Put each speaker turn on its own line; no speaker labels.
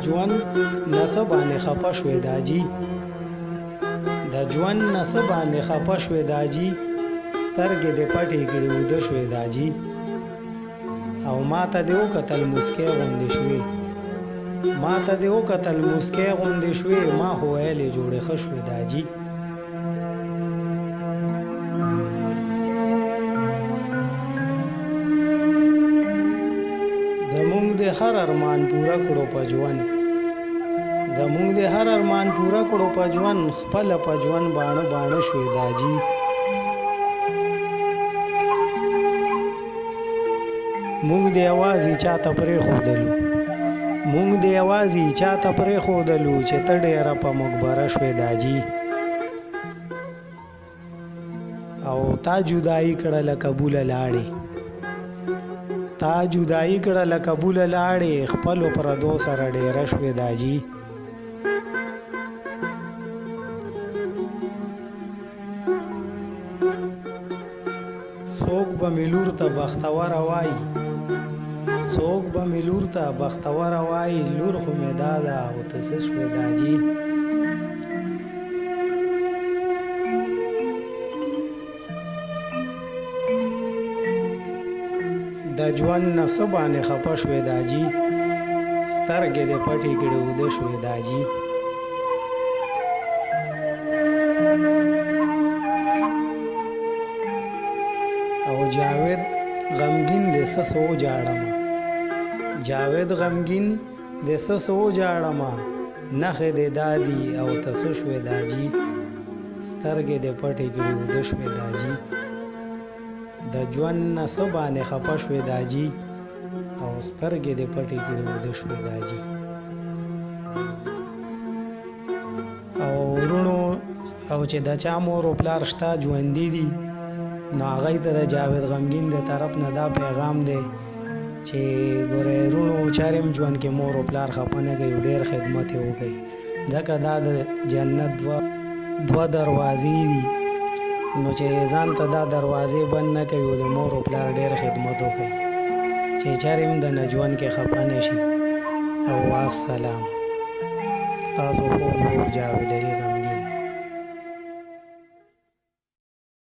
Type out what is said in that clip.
ژوند نسبانه خپه شوې داجی د ژوند نسبانه خپه شوې داجی سترګې دې پټې کړې وده شوې داجی او ما ته دې وکتل مسکۍ غوندې شوې ما ته دې وکتل مسکۍ غوندې شوې ما خو ویلې جوړې ښه شوې داجی زمونږ د هر ارمان پوره کړو په ژوند زمونږ د هر ارمان پوره کړو په ژوند خپله په ژوند باڼه باڼه شوې داجی مونږ د یوازې چاته پرېښودلو مونږ د یوازې چاته پرېښودلو چې ته ډېره په مقبره شوې داجی او تا جدایي کړه له قبوله لاړې تا جدایي کړه له قبوله لاړې خپلو پردو سره ډېره شوې داجی څوک به مې لور ته بختوره وایي څوک به مې لور ته بختوره وایي لور خو مې دا ده او ته څه شوې داجی د ژوند نه څه باندې خپه شوې داجی سترګې دې پټې کړې وده شوې داجی او جاوید غمگین دې څه څه وجاړمه جاوید غمگین دې څه څه وجاړمه نښې دې دادي او ته څه شوې داجی سترګې دې پټې کړې وده شوې داجی د ژوند نه څه باندې خپه شوې داجی او سترګې دې پټې کړې وده شوې داجی او ورونو او چې د چا مور او پلار شته ژوندي دي نو هغوی ته د جاوید غمگین د طرف نه دا پیغام دی چې ګورئ ورونو چارې هم ژوند کې مور او پلار خفه نه کوي ډېر خدمت یې وکړئ ځکه دا د جنت دوه دروازې دي نو چې ځان ته دا دروازې بند نه کوي د مور او پلار ډېر خدمت وکړي چې چارې هم د نه ژوند کې خفه نه شي او السلام ستاسو خوږ ورور جاوید علي غمگین